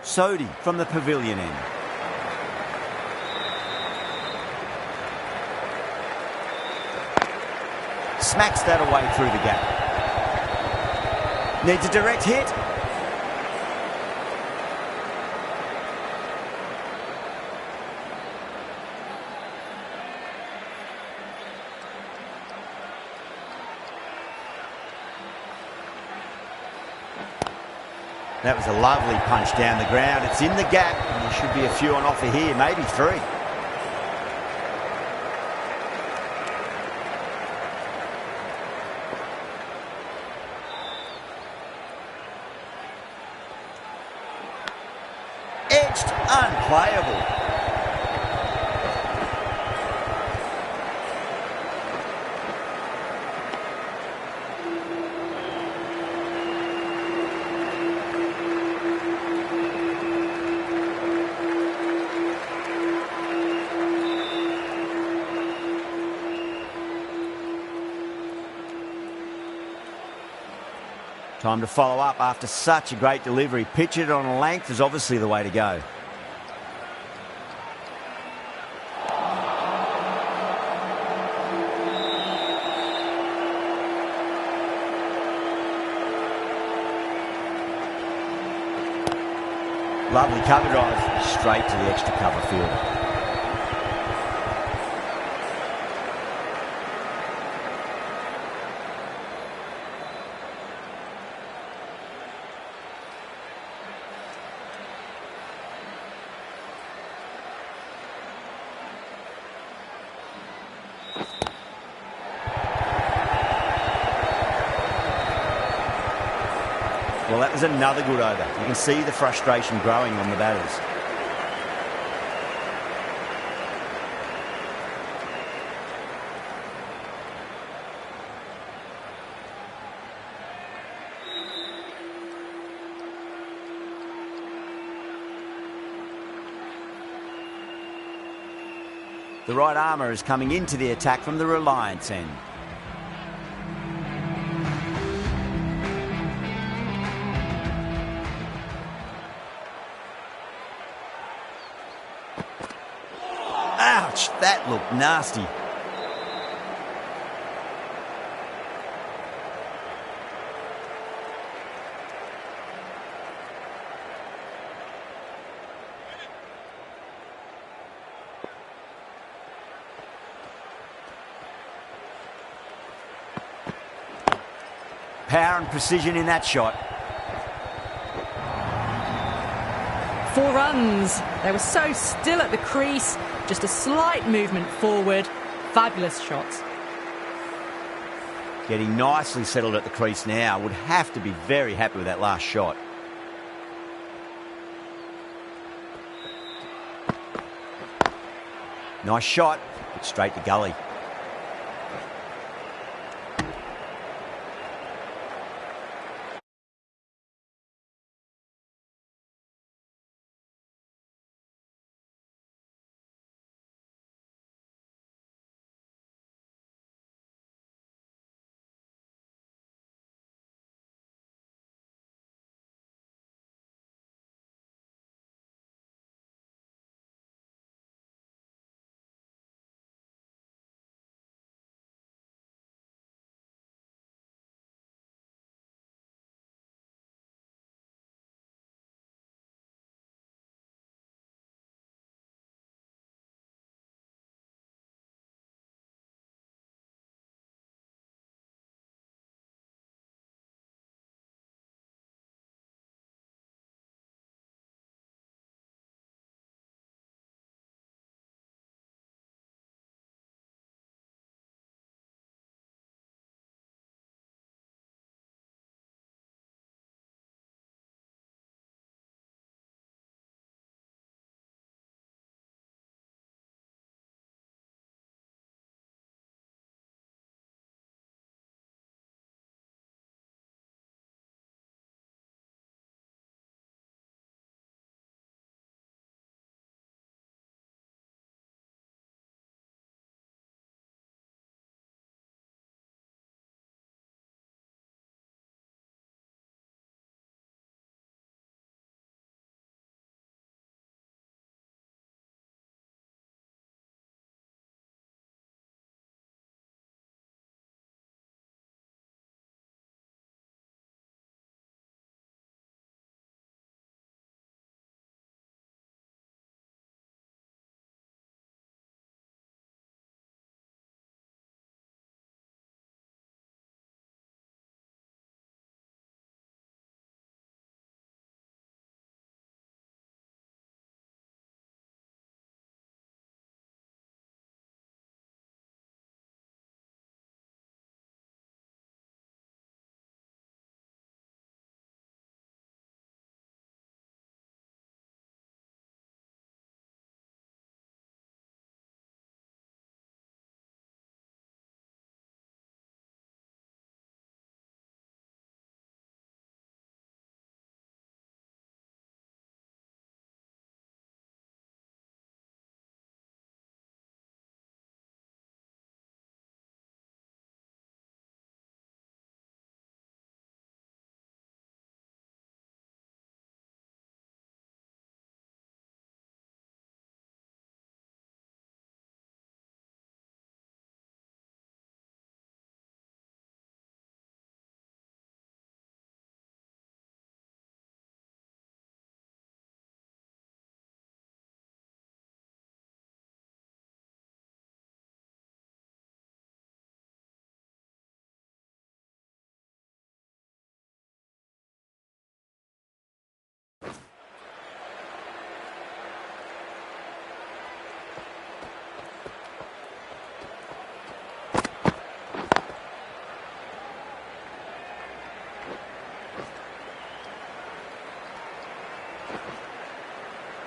Sodi from the pavilion end. Smacks that away through the gap. Needs a direct hit. That was a lovely punch down the ground. It's in the gap, and there should be a few on offer here, maybe 3. Edged, unplayable. Time to follow up after such a great delivery. Pitch it on a length is obviously the way to go. Lovely cover drive, straight to the extra cover fielder. Well, that was another good over. You can see the frustration growing on the batters. The right armour is coming into the attack from the Reliance end. Ouch, that looked nasty. Power and precision in that shot. 4 runs. They were so still at the crease. Just a slight movement forward. Fabulous shots. Getting nicely settled at the crease now. Would have to be very happy with that last shot. Nice shot, but straight to gully.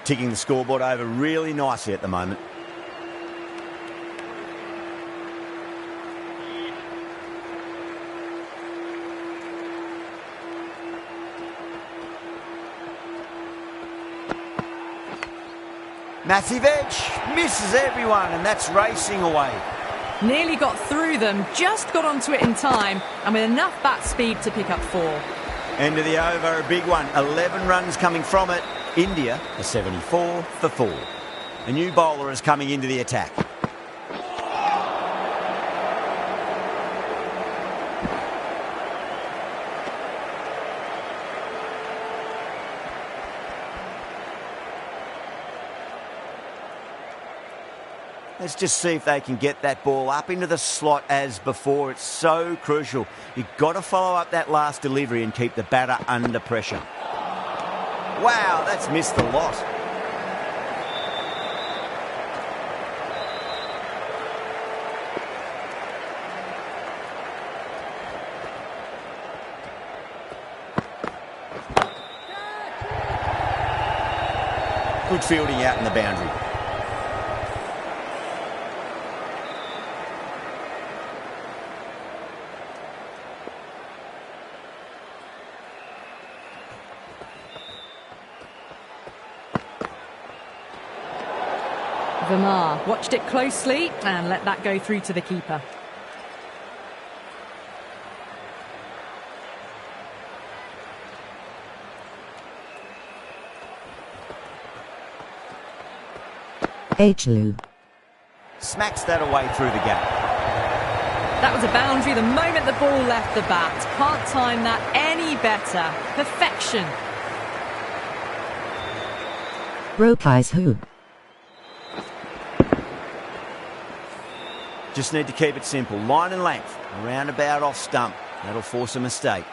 Ticking the scoreboard over really nicely at the moment. Massive edge, misses everyone, and that's racing away. Nearly got through them, just got onto it in time, and with enough bat speed to pick up 4. End of the over, a big one. 11 runs coming from it. India are 74 for 4. A new bowler is coming into the attack. Let's just see if they can get that ball up into the slot as before. It's so crucial. You've got to follow up that last delivery and keep the batter under pressure. Wow, that's missed a lot. Good fielding out in the boundary. Verma watched it closely and let that go through to the keeper. H-Lou smacks that away through the gap. That was a boundary the moment the ball left the bat. Can't time that any better. Perfection. Rokai's who? Just need to keep it simple. Line and length. Around about off stump. That'll force a mistake.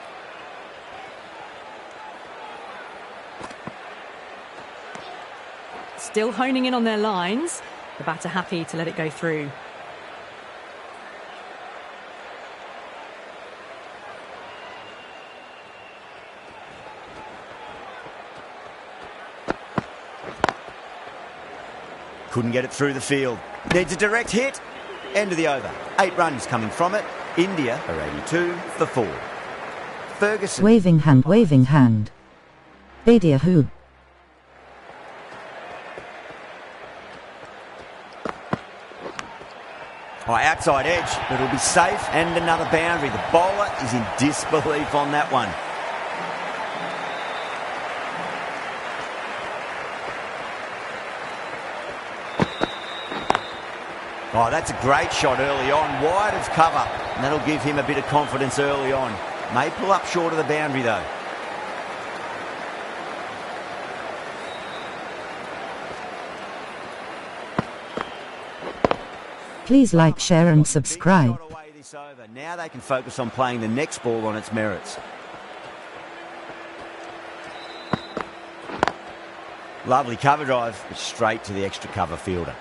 Still honing in on their lines. The batter happy to let it go through. Couldn't get it through the field. Needs a direct hit. End of the over. 8 runs coming from it. India are 82 for 4. Ferguson. Waving hand, waving hand. Badia who? Oh, outside edge, but it'll be safe and another boundary. The bowler is in disbelief on that one. Oh, that's a great shot early on, wide of cover, and that'll give him a bit of confidence early on. May pull up short of the boundary though. Please like, share and subscribe. Now they can focus on playing the next ball on its merits. Lovely cover drive, but straight to the extra cover fielder.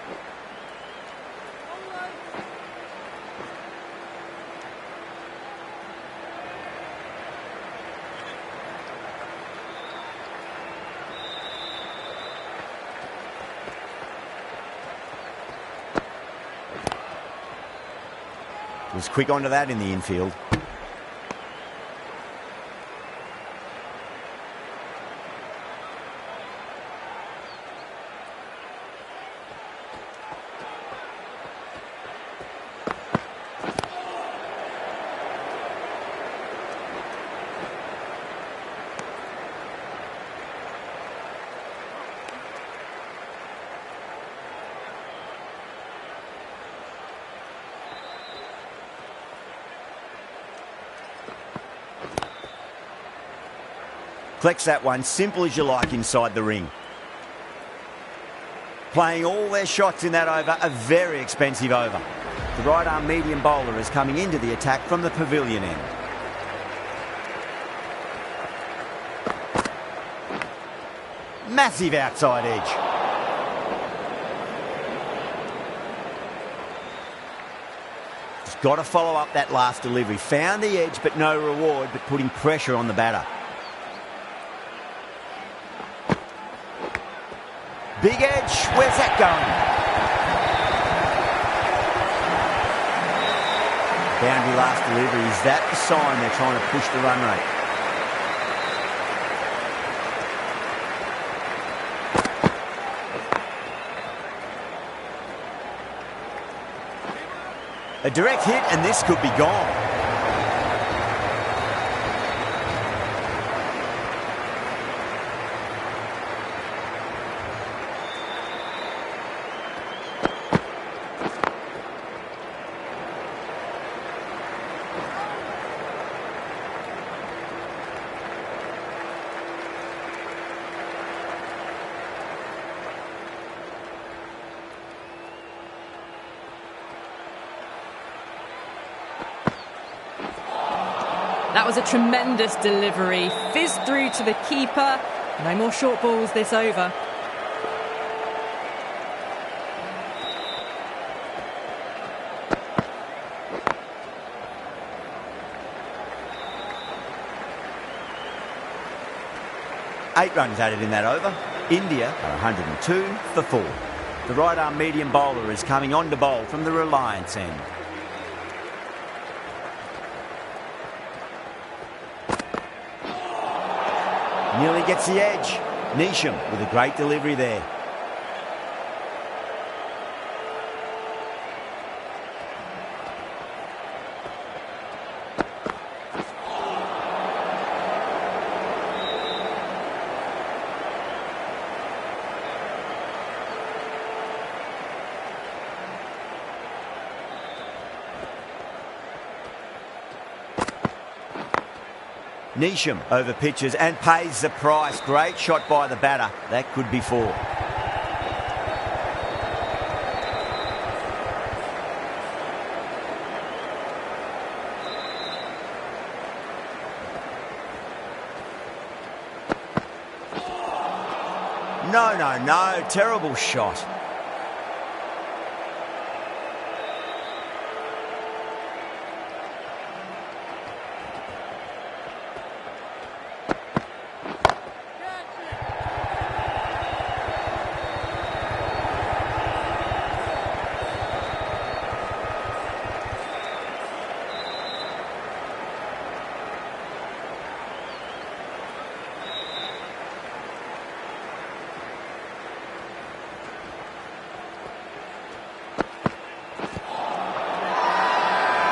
Was quick onto that in the infield. Collects that one, simple as you like, inside the ring. Playing all their shots in that over, a very expensive over. The right-arm medium bowler is coming into the attack from the pavilion end. Massive outside edge. Just got to follow up that last delivery. Found the edge, but no reward, but putting pressure on the batter. Big edge. Where's that going? Boundary last delivery. Is that the sign they're trying to push the run rate? A direct hit and this could be gone. That was a tremendous delivery. Fizzed through to the keeper. No more short balls this over. Eight runs added in that over. India are 102 for 4. The right-arm medium bowler is coming on to bowl from the Reliance end. Nearly gets the edge. Newzealand with a great delivery there. Newzealand over pitches and pays the price. Great shot by the batter. That could be 4. No. Terrible shot.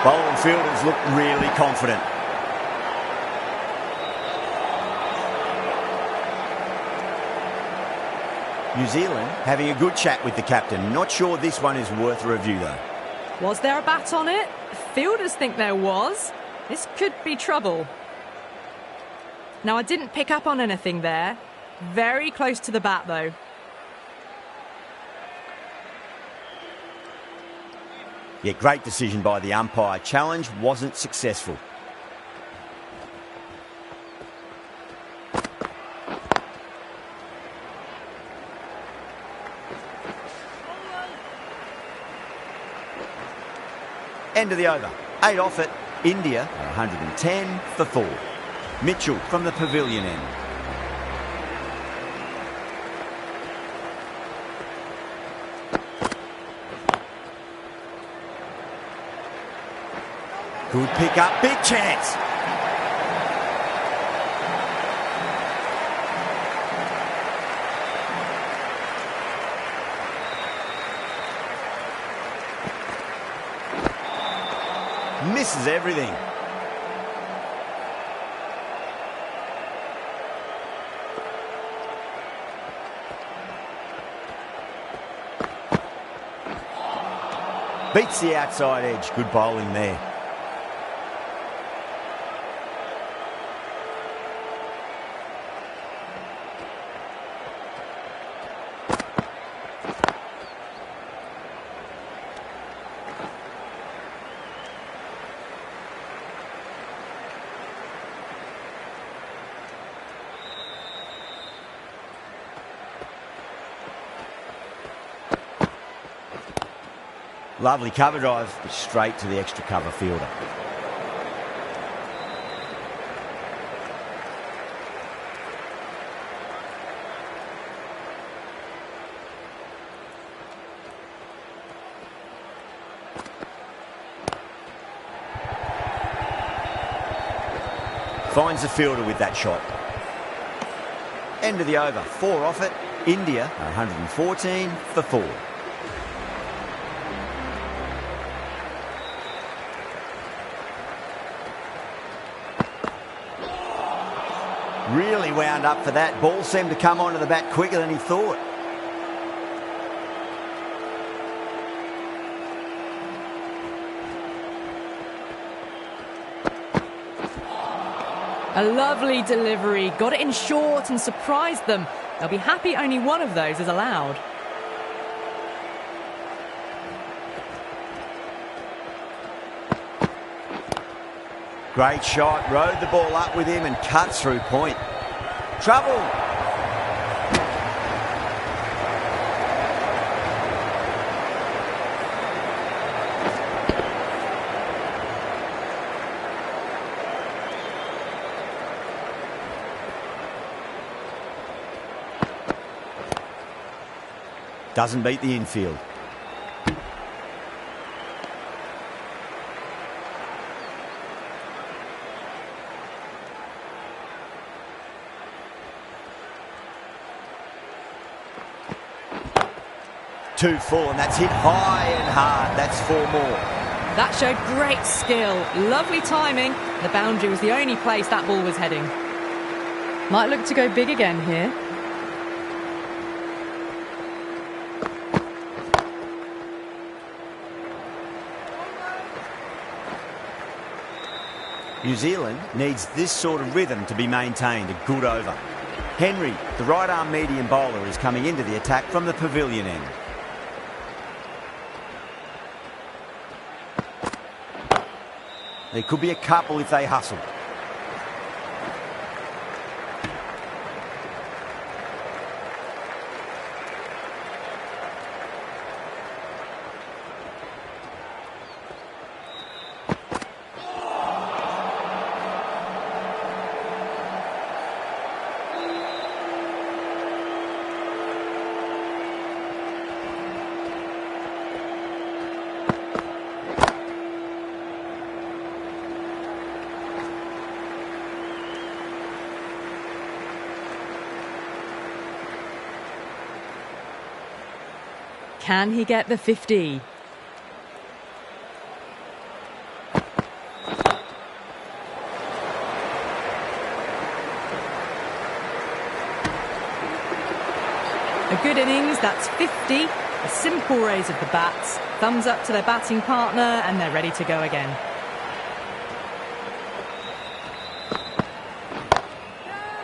Bowling fielders look really confident. New Zealand having a good chat with the captain. Not sure this one is worth a review though. Was there a bat on it? Fielders think there was. This could be trouble. Now, I didn't pick up on anything there. Very close to the bat though. Yeah, great decision by the umpire. Challenge wasn't successful. End of the over. 8 off it. India are 110 for 4. Mitchell from the pavilion end. Good pick up, big chance. Misses everything. Beats the outside edge. Good bowling there. Lovely cover drive, straight to the extra cover fielder. Finds the fielder with that shot. End of the over. 4 off it. India 114 for 4. Really wound up for that. Ball seemed to come onto the bat quicker than he thought. A lovely delivery. Got it in short and surprised them. They'll be happy only one of those is allowed. Great shot, rode the ball up with him and cuts through point. Trouble. Doesn't beat the infield. Two full, and that's hit high and hard. That's 4 more. That showed great skill. Lovely timing. The boundary was the only place that ball was heading. Might look to go big again here. New Zealand needs this sort of rhythm to be maintained. A good over. Henry, the right-arm medium bowler, is coming into the attack from the pavilion end. There could be a couple if they hustle. Can he get the 50? A good innings, that's 50. A simple raise of the bats. Thumbs up to their batting partner and they're ready to go again.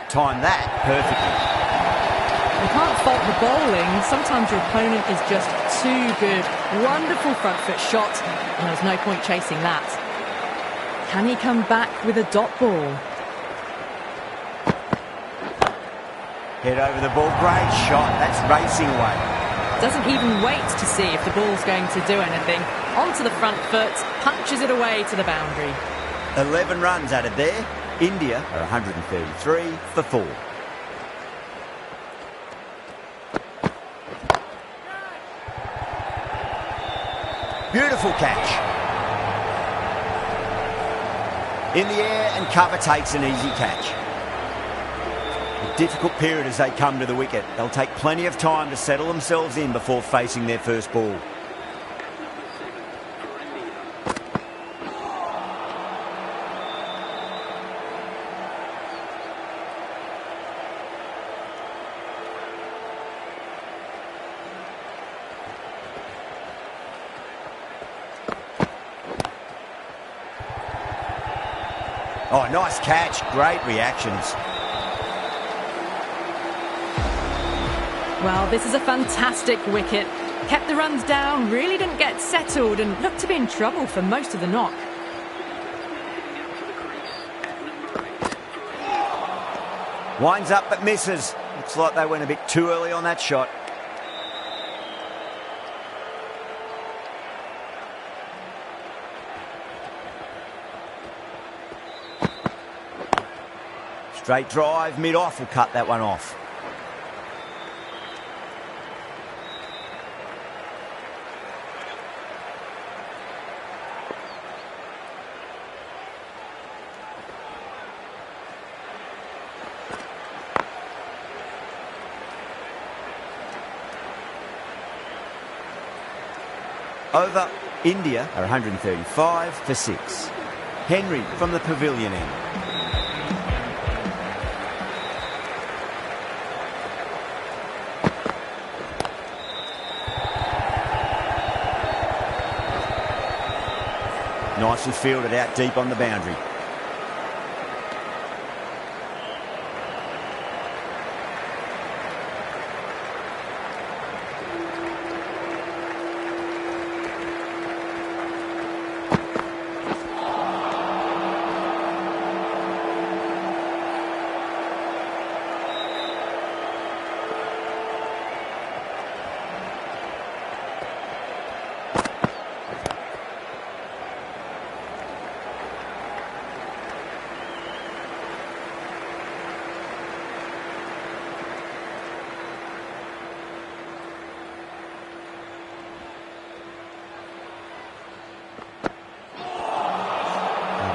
Time that perfectly. You can't fault the bowling. Sometimes your opponent is just too good. Wonderful front foot shot, and there's no point chasing that. Can he come back with a dot ball? Head over the ball, great shot. That's racing away. Doesn't even wait to see if the ball's going to do anything. Onto the front foot, punches it away to the boundary. 11 runs added there. India are 133 for 4. Beautiful catch. In the air and cover takes an easy catch. A difficult period as they come to the wicket. They'll take plenty of time to settle themselves in before facing their first ball. Oh, nice catch. Great reactions. Well, this is a fantastic wicket. Kept the runs down, really didn't get settled and looked to be in trouble for most of the knock. Winds up but misses. Looks like they went a bit too early on that shot. Straight drive, mid-off will cut that one off. Over India are 135 for 6. Henry from the pavilion end. Nicely fielded out deep on the boundary.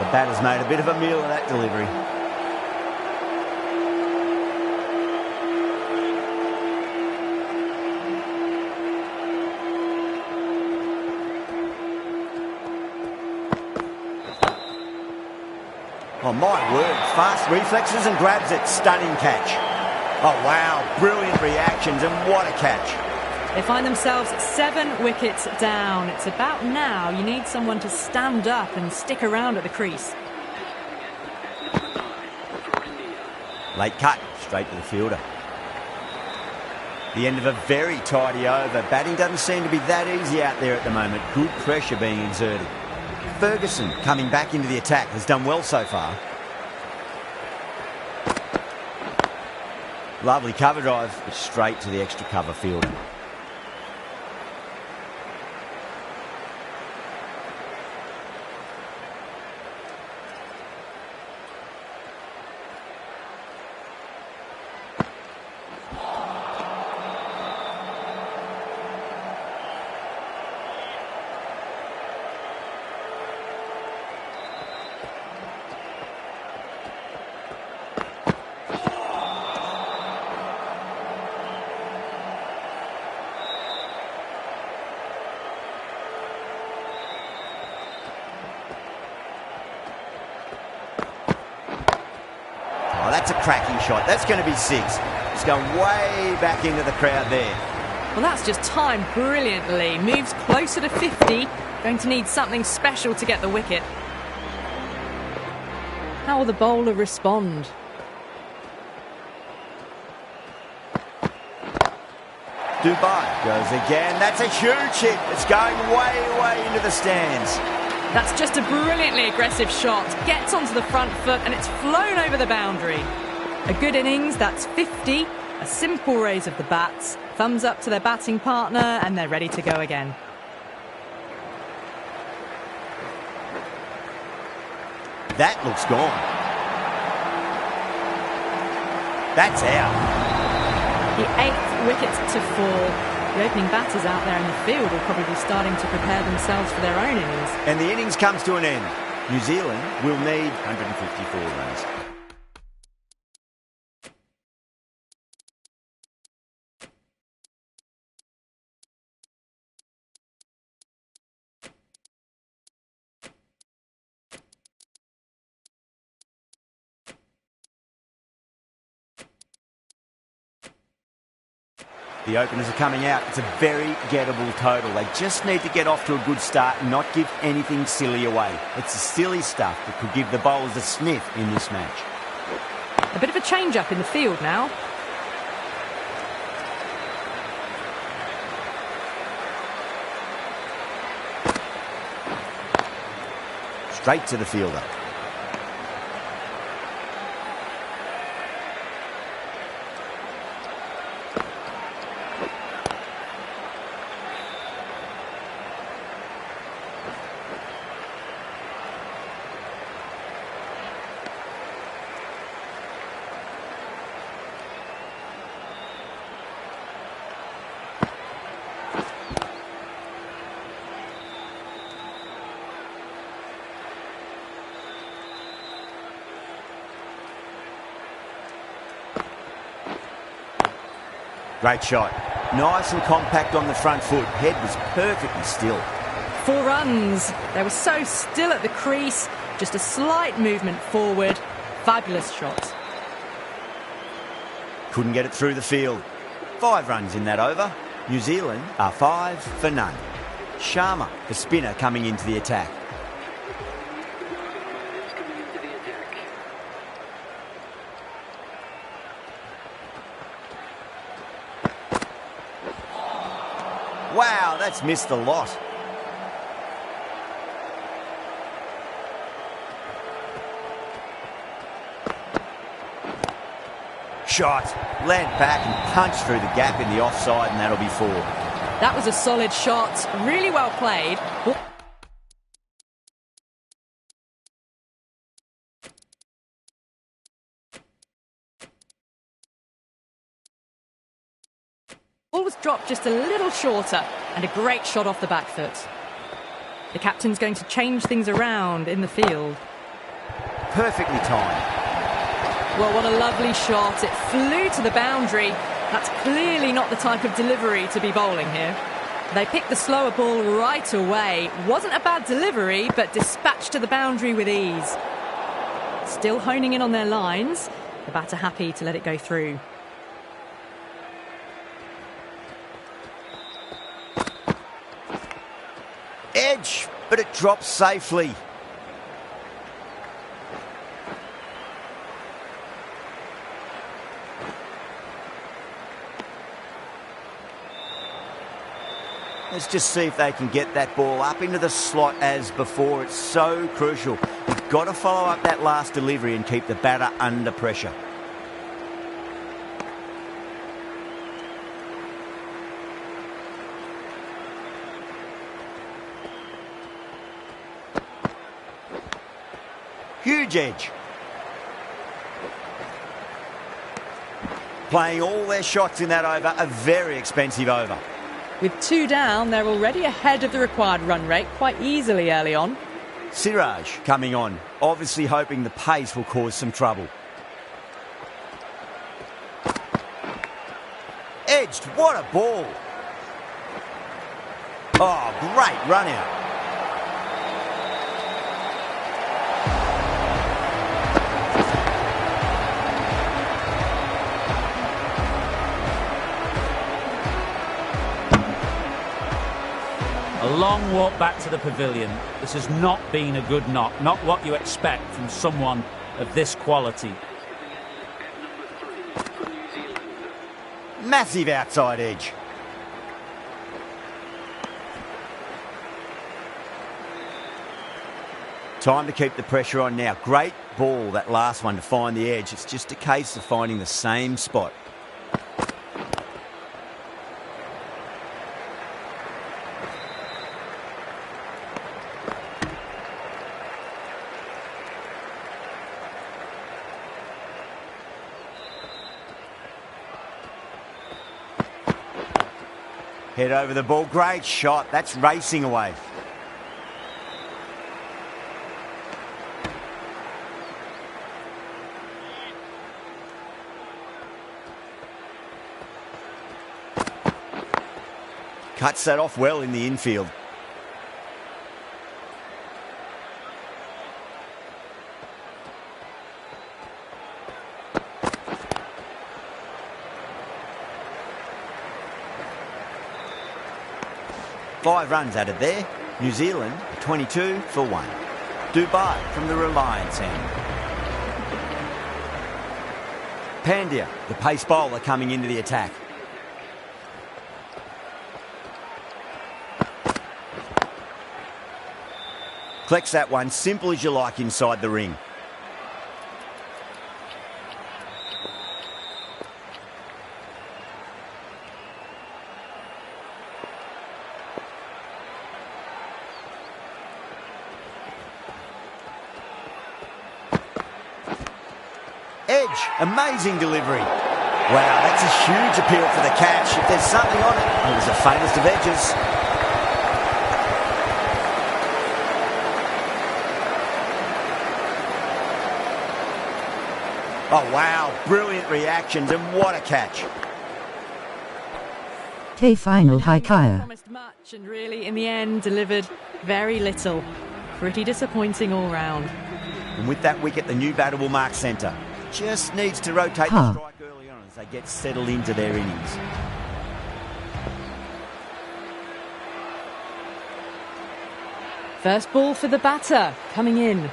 The batter's made a bit of a meal of that delivery. Oh, my word. Fast reflexes and grabs it. Stunning catch. Oh, wow. Brilliant reactions and what a catch. They find themselves 7 wickets down. It's about now you need someone to stand up and stick around at the crease. Late cut, straight to the fielder. The end of a very tidy over. Batting doesn't seem to be that easy out there at the moment. Good pressure being exerted. Ferguson coming back into the attack has done well so far. Lovely cover drive, but straight to the extra cover fielder. Oh, that's a cracking shot. That's going to be 6. It's going way back into the crowd there. Well, that's just timed brilliantly. Moves closer to 50. Going to need something special to get the wicket. How will the bowler respond? Dubai goes again. That's a huge hit. It's going way into the stands. That's just a brilliantly aggressive shot. Gets onto the front foot and it's flown over the boundary. A good innings, that's 50. A simple raise of the bats. Thumbs up to their batting partner and they're ready to go again. That looks gone. That's out. The 8th wicket to fall. The opening batters out there in the field will probably be starting to prepare themselves for their own innings. And the innings comes to an end. New Zealand will need 154 runs. The openers are coming out. It's a very gettable total. They just need to get off to a good start and not give anything silly away. It's the silly stuff that could give the bowlers a sniff in this match. A bit of a change-up in the field now. Straight to the fielder. Great shot. Nice and compact on the front foot. Head was perfectly still. 4 runs. They were so still at the crease, just a slight movement forward. Fabulous shot. Couldn't get it through the field. 5 runs in that over. New Zealand are 5 for none. Sharma, the spinner, coming into the attack. Wow, that's missed a lot. Shot, land back and punch through the gap in the offside, and that'll be 4. That was a solid shot, really well played. Ball was dropped just a little shorter, and a great shot off the back foot. The captain's going to change things around in the field. Perfectly timed. Well, what a lovely shot. It flew to the boundary. That's clearly not the type of delivery to be bowling here. They picked the slower ball right away. Wasn't a bad delivery, but dispatched to the boundary with ease. Still honing in on their lines. The batter happy to let it go through. Edge, but it drops safely. Let's just see if they can get that ball up into the slot as before. It's so crucial. You've got to follow up that last delivery and keep the batter under pressure. Huge edge. Playing all their shots in that over, a very expensive over. With 2 down, they're already ahead of the required run rate quite easily early on. Siraj coming on, obviously hoping the pace will cause some trouble. Edged, what a ball. Oh, great run out. A long walk back to the pavilion. This has not been a good knock, not what you expect from someone of this quality. Massive outside edge. Time to keep the pressure on now. Great ball, that last one, to find the edge. It's just a case of finding the same spot. Head over the ball, great shot. That's racing away. Cuts that off well in the infield. Five runs added there. New Zealand 22 for 1. Dubai from the Reliance end. Pandya, the pace bowler, coming into the attack. Collects that one, simple as you like, inside the ring. Edge, amazing delivery. Wow, that's a huge appeal for the catch. If there's something on it, it was the faintest of edges. Oh, wow, brilliant reactions, and what a catch. K final Hikaya. Promised much and really, in the end, delivered very little. Pretty disappointing all round. And with that wicket, the new batter will mark centre. Just needs to rotate the strike early on as they get settled into their innings. First ball for the batter, coming in.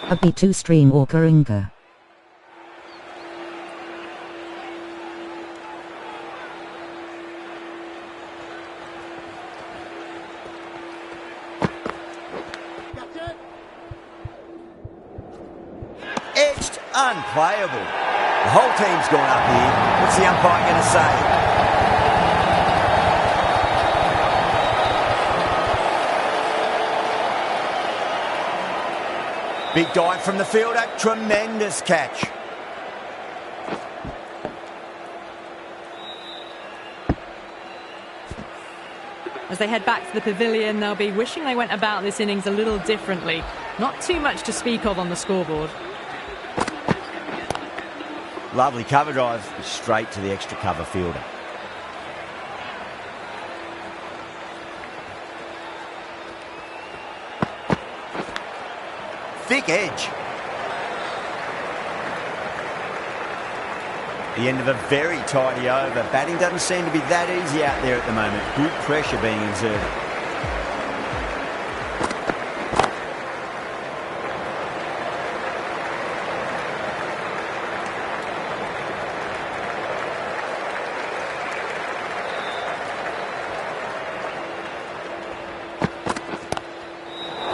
A B2 stream or Karinga. Edged, unplayable. The whole team's gone up here. What's the umpire going to say? Big dive from the fielder, tremendous catch. As they head back to the pavilion, they'll be wishing they went about this innings a little differently. Not too much to speak of on the scoreboard. Lovely cover drive, straight to the extra cover fielder. Thick edge. The end of a very tidy over. Batting doesn't seem to be that easy out there at the moment. Good pressure being exerted.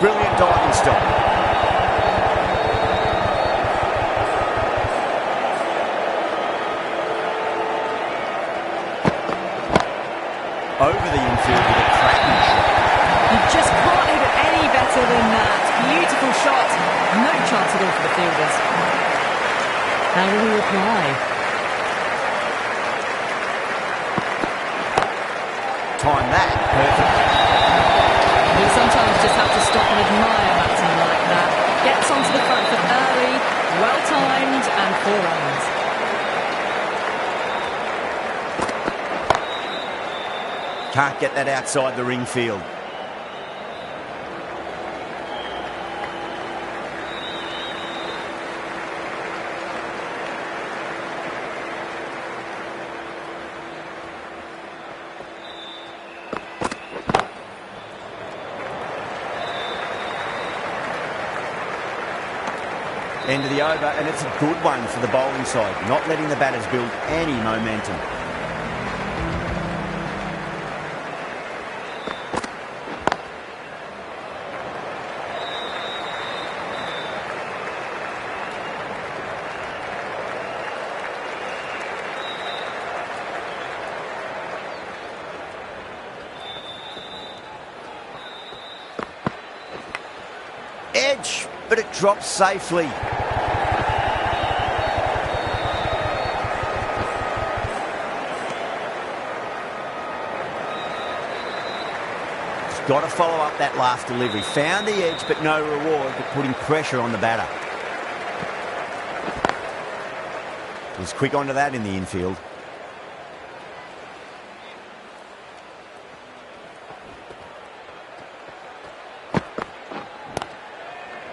Brilliant diving stop. Over the infield with a cracking shot. You just can't hit it any better than that. Beautiful shot. No chance at all for the fielders. How will he reply? Time that. Perfect. You sometimes just have to stop and admire batting like that. Gets onto the front foot early, well timed, and 4 runs. Can't get that outside the ring field. End of the over, and it's a good one for the bowling side, not letting the batters build any momentum. Edge, but it drops safely. Got to follow up that last delivery. Found the edge, but no reward, but putting pressure on the batter. Was quick onto that in the infield.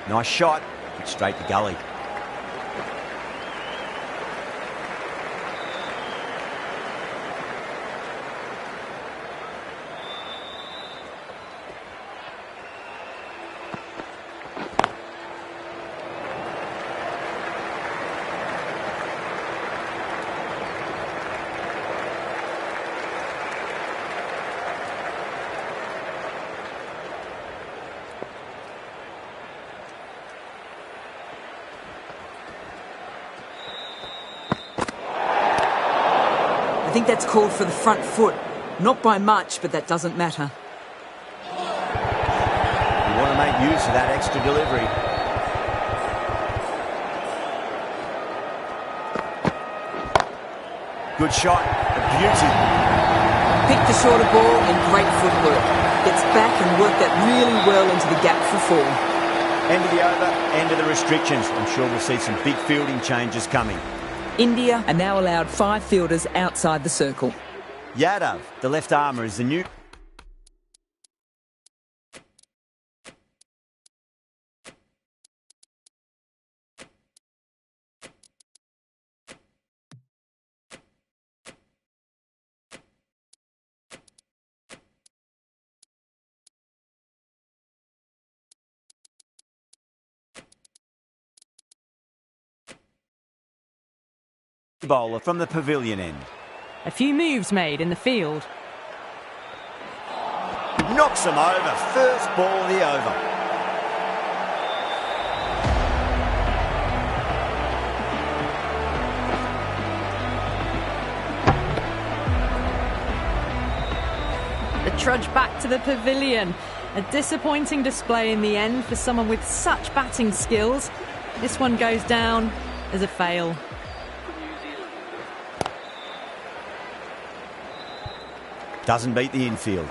Nice shot, but straight to gully. I think that's called for the front foot. Not by much, but that doesn't matter. You want to make use of that extra delivery. Good shot, a beauty. Picked the shorter ball and great footwork. Gets back and worked that really well into the gap for 4. End of the over, end of the restrictions. I'm sure we'll see some big fielding changes coming. India are now allowed 5 fielders outside the circle. Yadav, the left armour, is the new... bowler from the pavilion end. A few moves made in the field. Knocks him over. First ball of the over. The trudge back to the pavilion. A disappointing display in the end for someone with such batting skills. This one goes down as a fail. Doesn't beat the infield.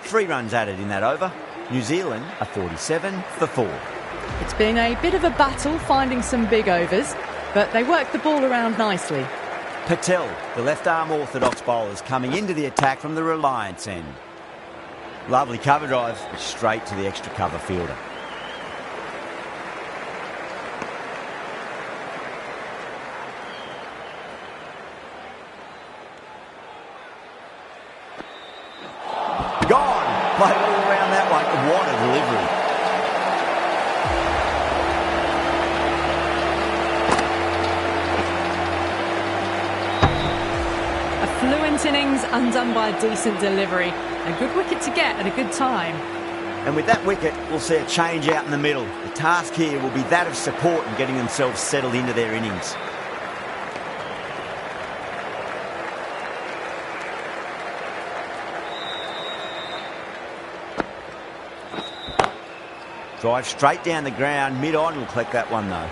Three runs added in that over. New Zealand are 47 for 4. It's been a bit of a battle finding some big overs, but they worked the ball around nicely. Patel, the left-arm orthodox bowler, is coming into the attack from the Reliance end. Lovely cover drive, straight to the extra cover fielder. Gone! Played all around that one. What a delivery. A fluent innings undone by a decent delivery. A good wicket to get at a good time. And with that wicket, we'll see a change out in the middle. The task here will be that of support and getting themselves settled into their innings. Drive straight down the ground, mid-on will collect that one though.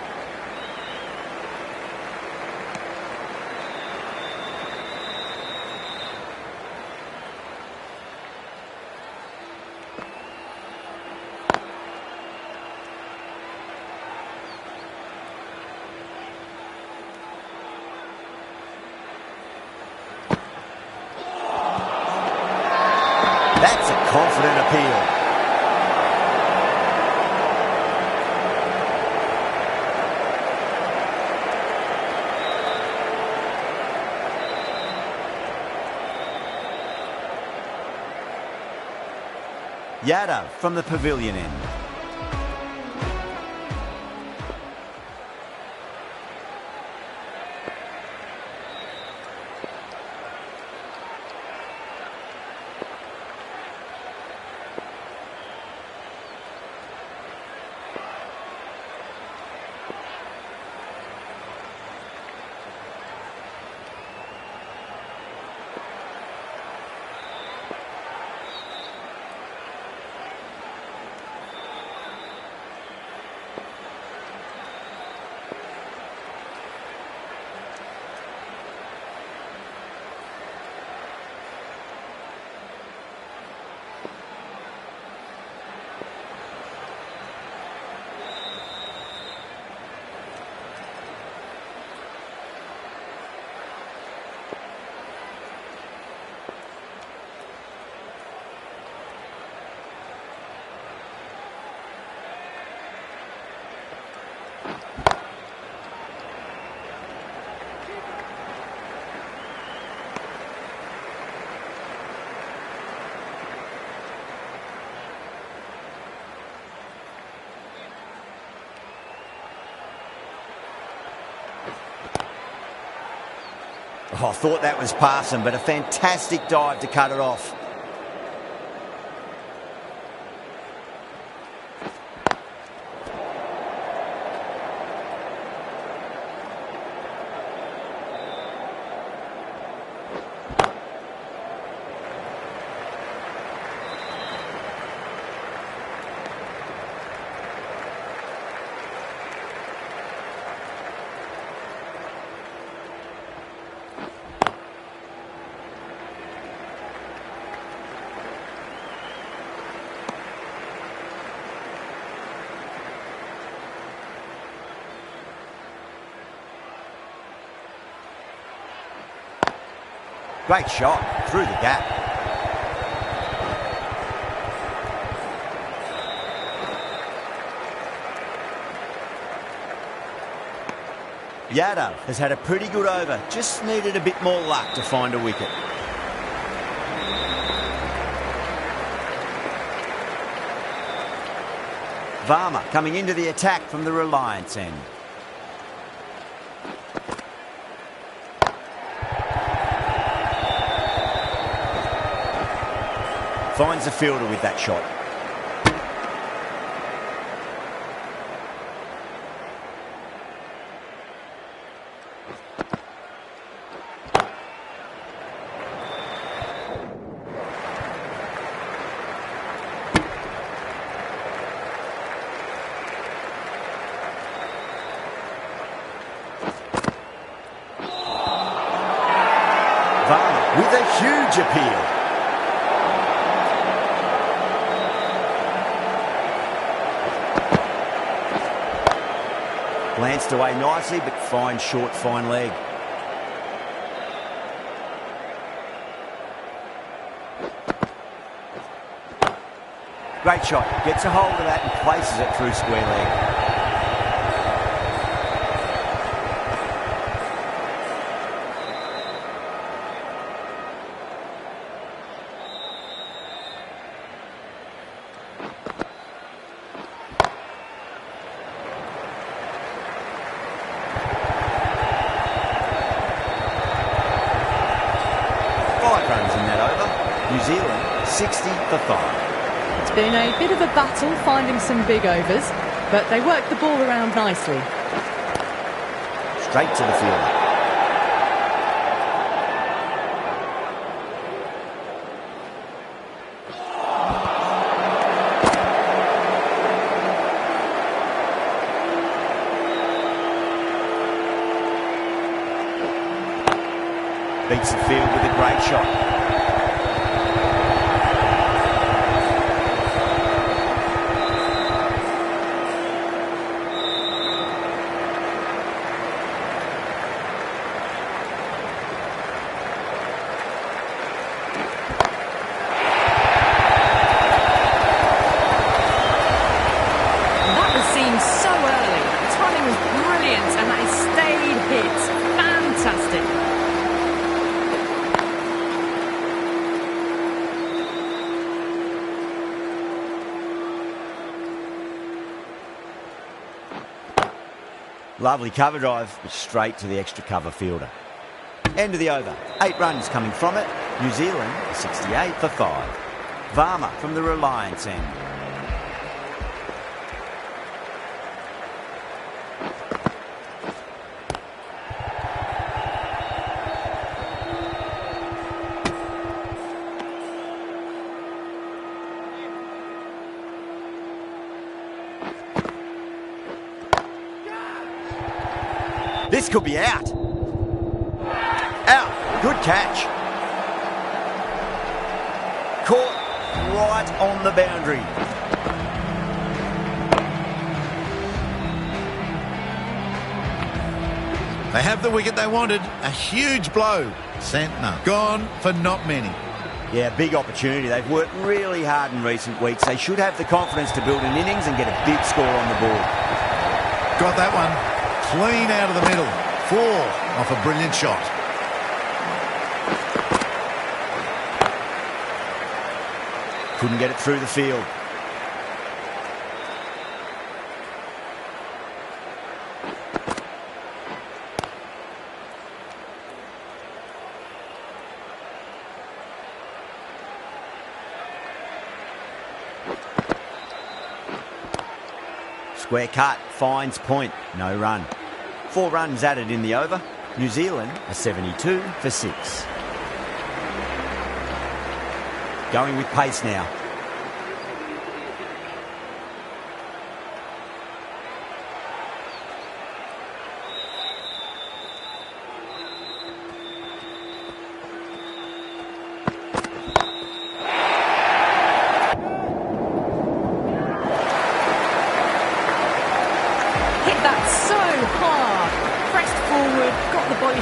That's a confident appeal. Yadav from the pavilion end. Oh, I thought that was passing, but a fantastic dive to cut it off. Great shot through the gap. Yadav has had a pretty good over, just needed a bit more luck to find a wicket. Varma coming into the attack from the Reliance end. Finds the fielder with that shot. Varma with a huge appeal. Glanced away nicely, but fine short, fine leg. Great shot. Gets a hold of that and places it through square leg. New Zealand 60 for 5. It's been a bit of a battle finding some big overs, but they worked the ball around nicely. Straight to the fielder. Beats the field with a great shot. So early. The timing was brilliant and that stayed hit. Fantastic. Lovely cover drive, but straight to the extra cover fielder. End of the over. 8 runs coming from it. New Zealand 68 for 5. Varma from the Reliance end. This could be out. Out. Good catch. Caught right on the boundary. They have the wicket they wanted. A huge blow. Centner. Gone for not many. Yeah, big opportunity. They've worked really hard in recent weeks. They should have the confidence to build an innings and get a big score on the board. Got that one. Clean out of the middle. 4 off a brilliant shot. Couldn't get it through the field. Square cut, finds point, no run. 4 runs added in the over. New Zealand are 72 for 6. Going with pace now.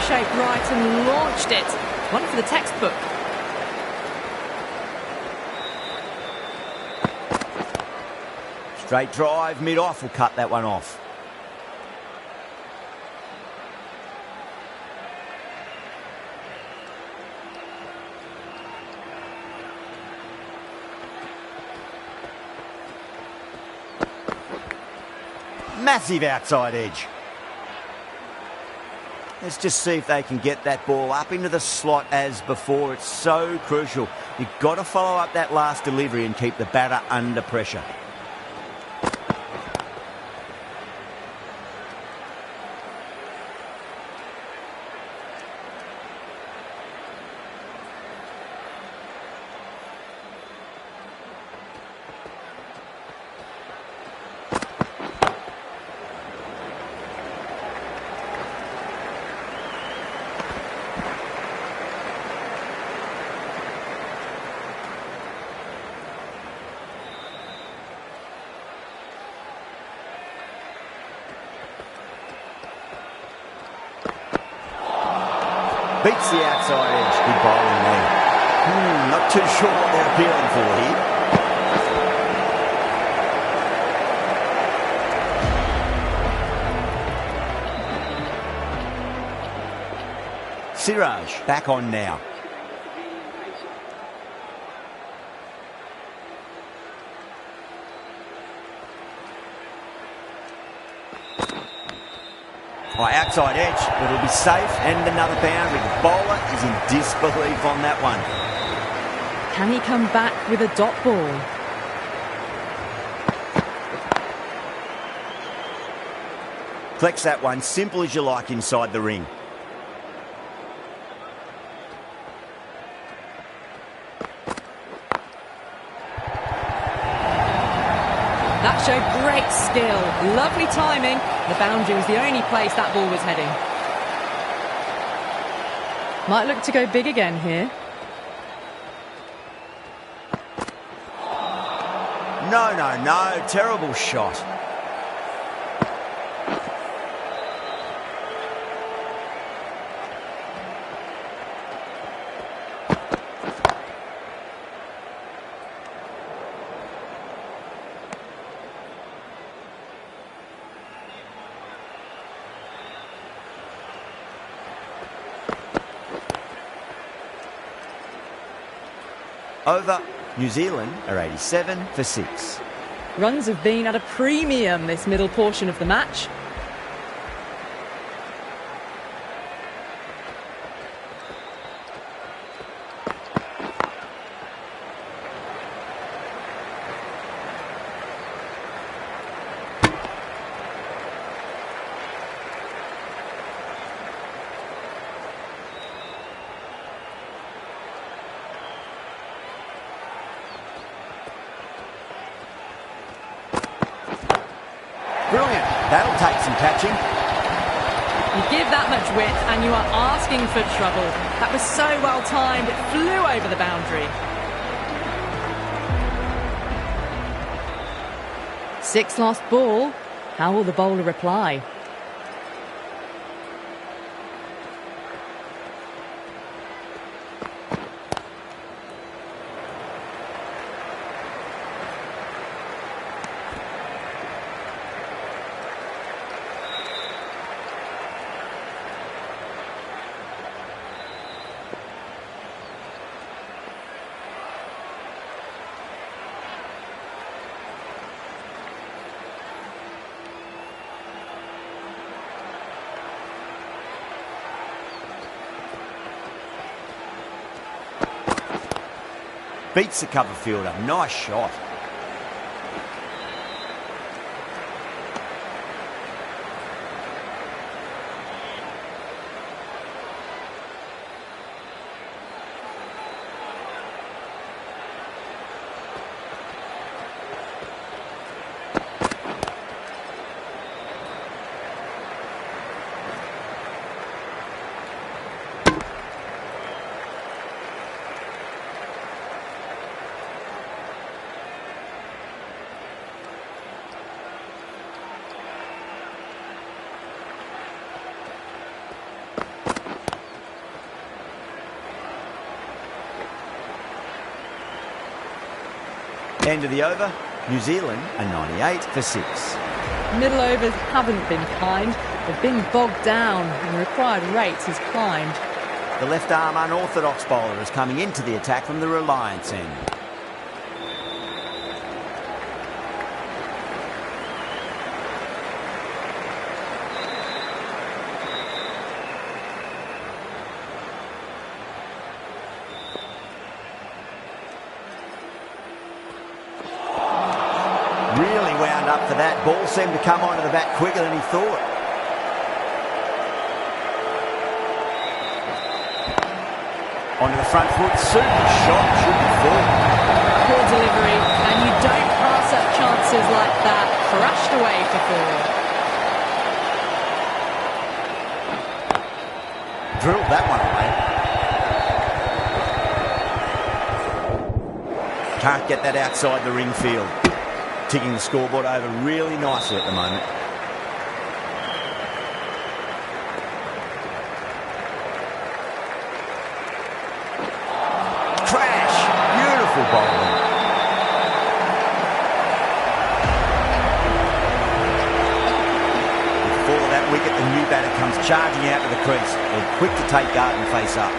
Shape right and launched it. One for the textbook. Straight drive, mid-off will cut that one off. Massive outside edge. Let's just see if they can get that ball up into the slot as before. It's so crucial. You've got to follow up that last delivery and keep the batter under pressure. Beats the outside edge. Good bowling there. Not too sure what they're appealing for here. Siraj back on now. Outside edge, but it'll be safe, and another boundary. The bowler is in disbelief on that one. Can he come back with a dot ball? Collects that one, simple as you like inside the ring. That showed great skill, lovely timing. The boundary was the only place that ball was heading. Might look to go big again here. No, terrible shot. Over, New Zealand are 87 for 6. Runs have been at a premium this middle portion of the match. Brilliant. That'll take some catching. You give that much width and you are asking for trouble. That was so well timed, it flew over the boundary. 6 lost ball. How will the bowler reply? Beats the cover fielder. Nice shot. End of the over, New Zealand are 98 for 6. Middle overs haven't been kind. They've been bogged down and the required rate has climbed. The left-arm unorthodox bowler is coming into the attack from the Reliance end. Really wound up for that. Ball seemed to come onto the bat quicker than he thought. Onto the front foot, super shot, should be full. Poor delivery, and you don't pass up chances like that. Crashed away for 4. Drilled that one away. Can't get that outside the ring field. Ticking the scoreboard over really nicely at the moment. Crash! Beautiful bowling. Before that wicket, the new batter comes charging out to the crease. They're quick to take guard and face up.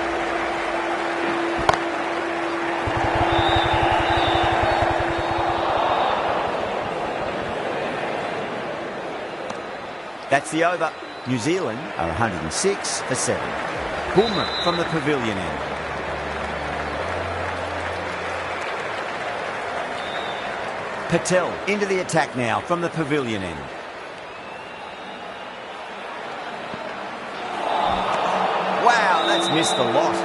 That's the over. New Zealand are 106 for 7. Boomer from the pavilion end. Patel into the attack now from the pavilion end. Wow, that's missed a lot.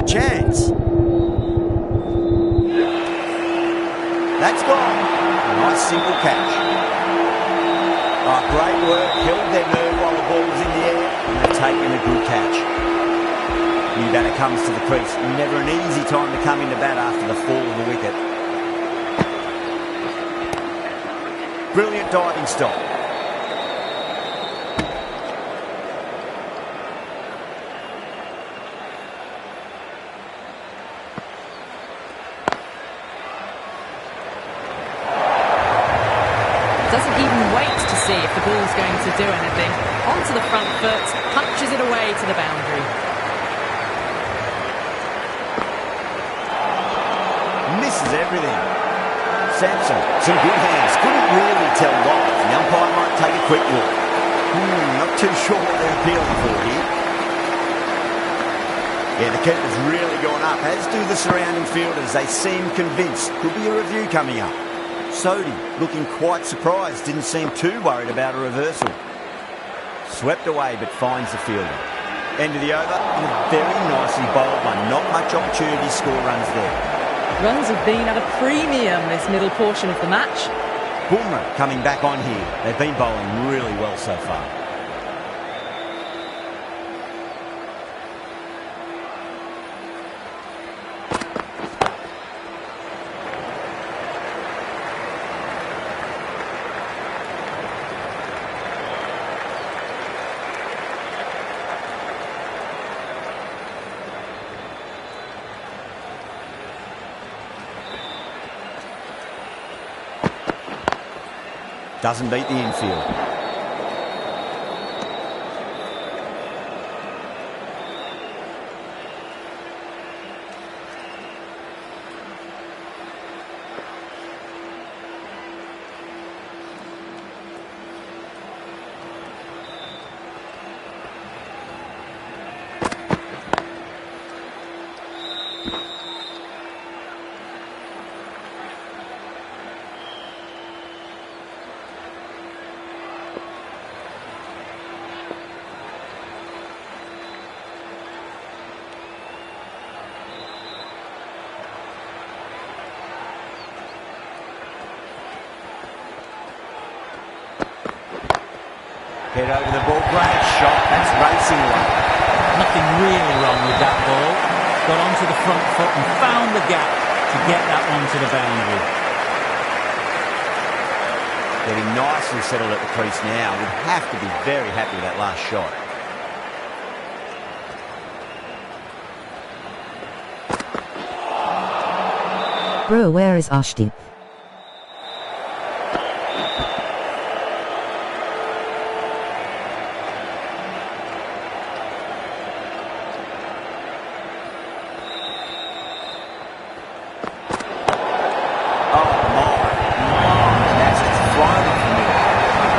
Chance. That's gone. A nice simple catch. Oh, great work. Held their nerve while the ball was in the air and they've taken a good catch. New batter comes to the crease. Never an easy time to come into bat after the fall of the wicket. Brilliant diving stop. Doesn't even wait to see if the ball's going to do anything. Onto the front foot, punches it away to the boundary. Misses everything. Sampson, some good hands. Couldn't really tell live. The umpire might take a quick look. Not too sure what they're appealing for here. Yeah, the keeper's really gone up, as do the surrounding fielders. They seem convinced. Could be a review coming up. Sodhi looking quite surprised, didn't seem too worried about a reversal. Swept away but finds the fielder. End of the over, and a very nicely bowled one. Not much opportunity to score runs there. Runs have been at a premium this middle portion of the match. Boomer coming back on here. They've been bowling really well so far. Doesn't beat the infield. Head over the ball, great shot, that's racing away. Nothing really wrong with that ball. Got onto the front foot and found the gap to get that one to the boundary. Getting nicely settled at the crease now. Would have to be very happy with that last shot. Bro, where is Ashdeep?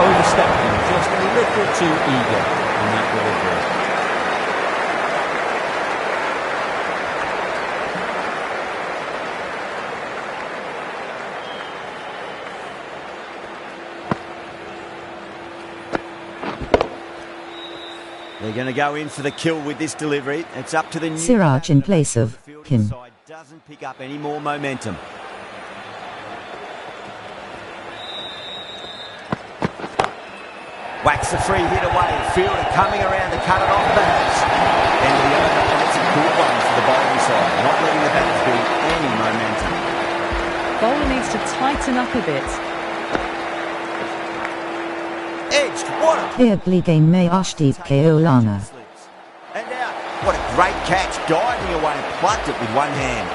Overstepping, just a little too eager in that delivery. They're going to go in for the kill with this delivery. It's up to the new Siraj in place of Kim. side doesn't pick up any more momentum. Whacks a free hit away. Fielder coming around to cut it off. Batters. End of the over, and it's a good one for the bowling side. Not letting the batters build any momentum. Bowler needs to tighten up a bit. Edged. What a Clearly game may Ashdeep KO Lana. and out. What a great catch. Diving away and plucked it with one hand.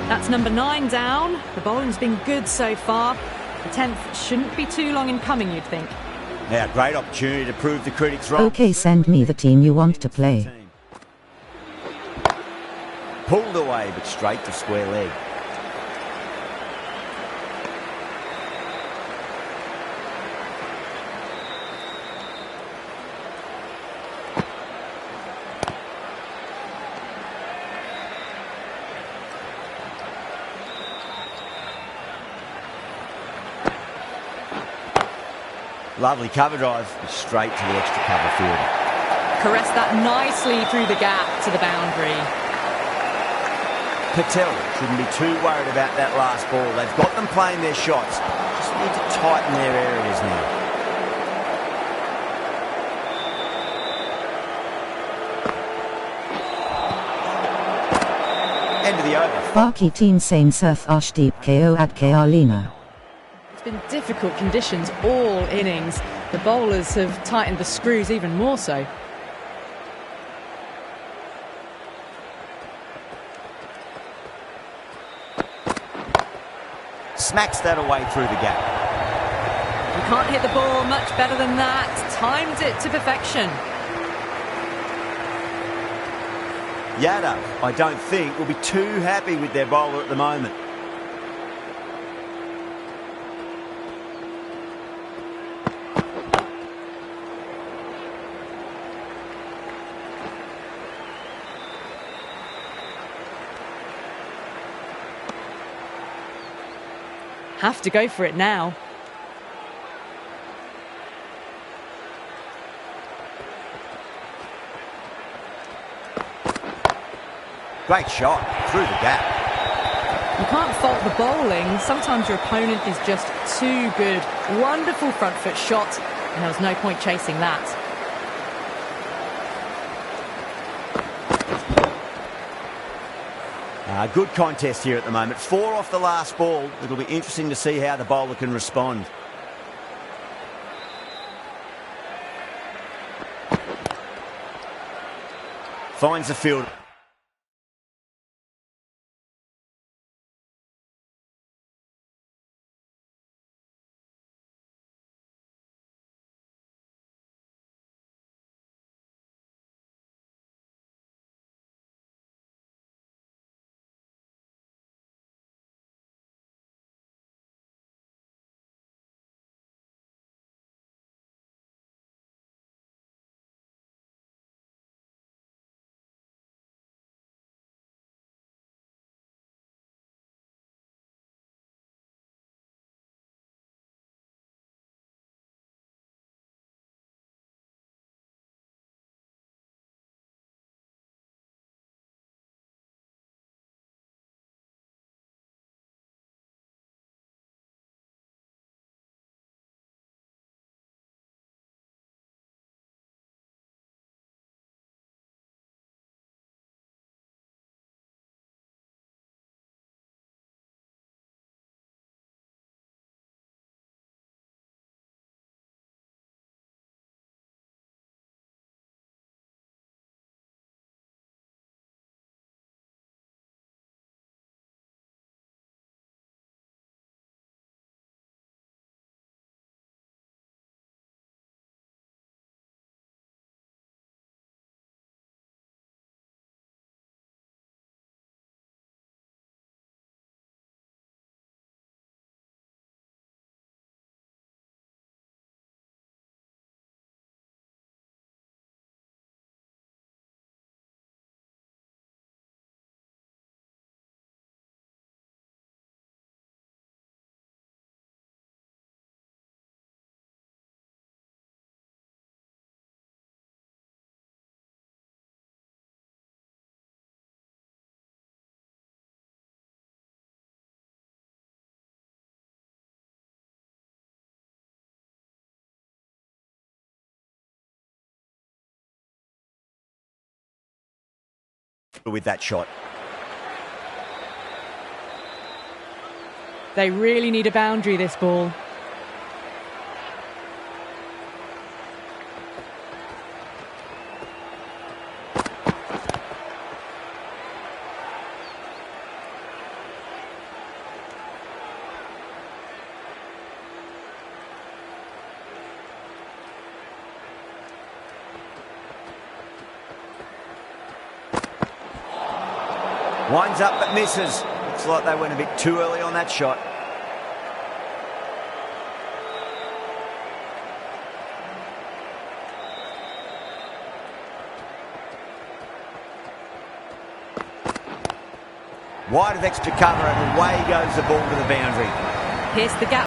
That's number 9 down. The bowling's been good so far. The 10th shouldn't be too long in coming, you'd think. Now, great opportunity to prove the critics wrong. Okay, send me the team you want to play. Pulled away, but straight to square leg. Lovely cover drive, straight to the extra cover fielder. Caressed that nicely through the gap to the boundary. Patel shouldn't be too worried about that last ball. They've got them playing their shots. Just need to tighten their areas now. End of the over. Baki team Sain Surf Ashdeep KO at Lina. It's been difficult conditions all innings. The bowlers have tightened the screws even more so. Smacks that away through the gap. You can't hit the ball much better than that. Timed it to perfection. Yadav, I don't think, will be too happy with their bowler at the moment. Have to go for it now. Great shot through the gap. You can't fault the bowling. Sometimes your opponent is just too good. Wonderful front foot shot, and there was no point chasing that. Good contest here at the moment. 4 off the last ball. It'll be interesting to see how the bowler can respond. Finds the field. with that shot. They really need a boundary, this ball. Winds up but misses. Looks like they went a bit too early on that shot. Wide of extra cover and away goes the ball to the boundary. Here's the gap.